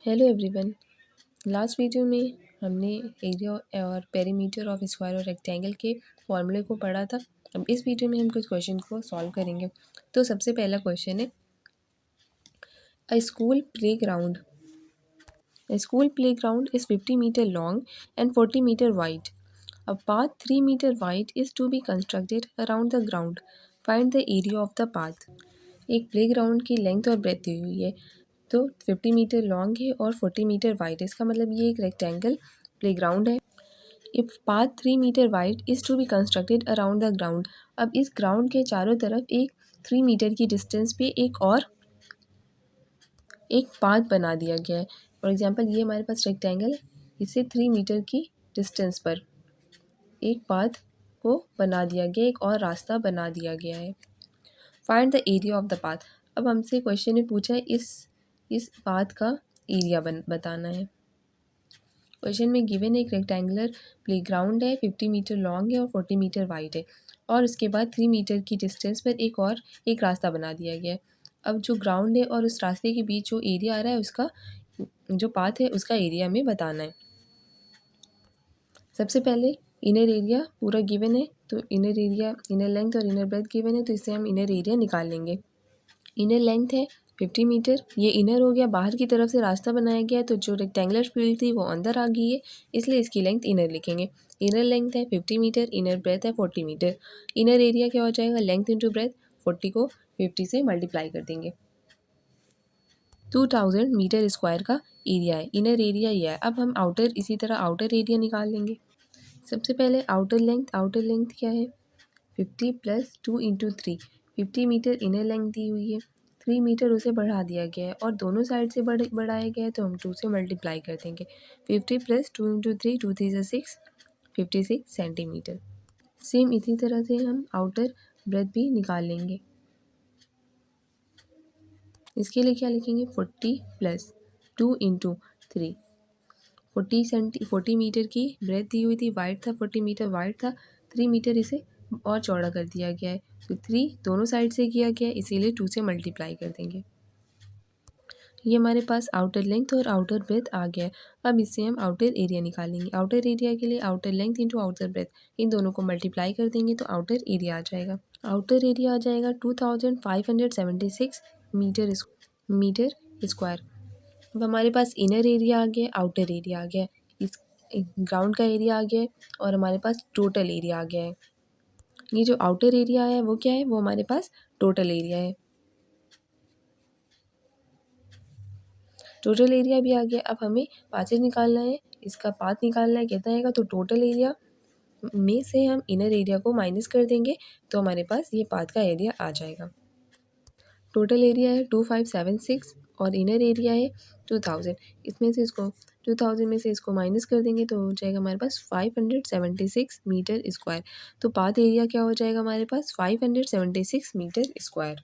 Hello everyone. Last video में हमने area और पेरीमीटर ऑफ स्क्वायर और रेक्टेंगल के फॉर्मूले को पढ़ा था। अब इस वीडियो में हम कुछ क्वेश्चन को सॉल्व करेंगे। तो सबसे पहला क्वेश्चन है, a school playground is 50 metre long and 40 metre wide. A path 3 metre wide is to be constructed around the ground. Find the area of the path. एक प्लेग्राउंड की लेंथ और breadth दी हुई है, तो 50 मीटर लॉन्ग है और 40 metre wide है। इसका मतलब ये एक रेक्टेंगल प्लेग्राउंड है। If path 3 metre wide is to be constructed around the ground. अब इस ग्राउंड के चारों तरफ एक 3 मीटर की डिस्टेंस पे एक पाथ बना दिया गया है। फॉर एग्जांपल ये हमारे पास रेक्टेंगल है, इसे 3 मीटर की डिस्टेंस पर एक पाथ को बना दिया गया, एक और रास्ता बना दिया गया है। Find the area of the path. अब हमसे क्वेश्चन में पूछा है इस पाथ का एरिया बताना है। क्वेश्चन में गिवन एक रेक्टेंगुलर प्लेग्राउंड है, 50 मीटर लॉन्ग है और 40 मीटर वाइड है, और उसके बाद 3 मीटर की डिस्टेंस पर एक रास्ता बना दिया गया है। अब जो ग्राउंड है और उस रास्ते के बीच जो एरिया आ रहा है, उसका जो पाथ है उसका एरिया हमें बताना है। सबसे पहले इनर एरिया पूरा गिवन है, तो इनर एरिया, इनर लेंथ और इनर ब्रेथ गिवन है, तो इससे हम इनर एरिया निकाल लेंगे। इनर लेंथ है 50 मीटर, ये इनर हो गया, बाहर की तरफ से रास्ता बनाया गया है, तो जो रेक्टेंगुलर फील्ड थी वो अंदर आ गई है, इसलिए इसकी लेंथ इनर लिखेंगे। इनर लेंथ है 50 मीटर, इनर ब्रेथ है 40 मीटर। इनर एरिया क्या हो जाएगा, लेंथ इंटू ब्रेथ, 40 को 50 से मल्टीप्लाई कर देंगे। 2000 मीटर स्क्वायर का एरिया है, इनर एरिया ये है। अब हम इसी तरह आउटर एरिया निकाल लेंगे। सबसे पहले आउटर लेंथ क्या है, 50 plus 2 into 3। 50 meter inner length दी हुई है, 3 मीटर उसे बढ़ा दिया गया है और दोनों साइड से बढ़ाया गया है, तो हम 2 से मल्टीप्लाई कर देंगे। 50 प्लस 2 इंटू 3, 2 3 6, 56 सेंटीमीटर। सेम इसी तरह से हम आउटर ब्रेथ भी निकाल लेंगे। इसके लिए क्या लिखेंगे, 40 प्लस 2 इंटू 3। 40 मीटर की ब्रेथ दी हुई थी, वाइड था 40 मीटर वाइड था, 3 मीटर इसे और चौड़ा कर दिया गया है, तो 3 दोनों साइड से किया गया है, इसीलिए 2 से मल्टीप्लाई कर देंगे। ये हमारे पास आउटर लेंथ और आउटर ब्रेथ आ गया है। अब इससे हम आउटर एरिया निकालेंगे। आउटर एरिया के लिए outer length into outer breadth, इन दोनों को मल्टीप्लाई कर देंगे तो आउटर एरिया आ जाएगा। आउटर एरिया आ जाएगा 2576 मीटर स्क्वायर। अब हमारे पास इनर एरिया आ गया, आउटर एरिया आ गया, इस ग्राउंड का एरिया आ गया है और हमारे पास टोटल एरिया आ गया है। ये जो आउटर एरिया है वो क्या है, वो हमारे पास टोटल एरिया है। टोटल एरिया भी आ गया। अब हमें पाथेज निकालना है, इसका पाथ निकालना है, कितना आएगा, तो टोटल एरिया में से हम इनर एरिया को माइनस कर देंगे, तो हमारे पास ये पाथ का एरिया आ जाएगा। टोटल एरिया है 2576 और इनर एरिया है 2000। इसमें से इसको 2000 में से इसको माइनस कर देंगे, तो हो जाएगा हमारे पास 576 मीटर स्क्वायर। तो पाथ एरिया क्या हो जाएगा हमारे पास, 576 मीटर स्क्वायर।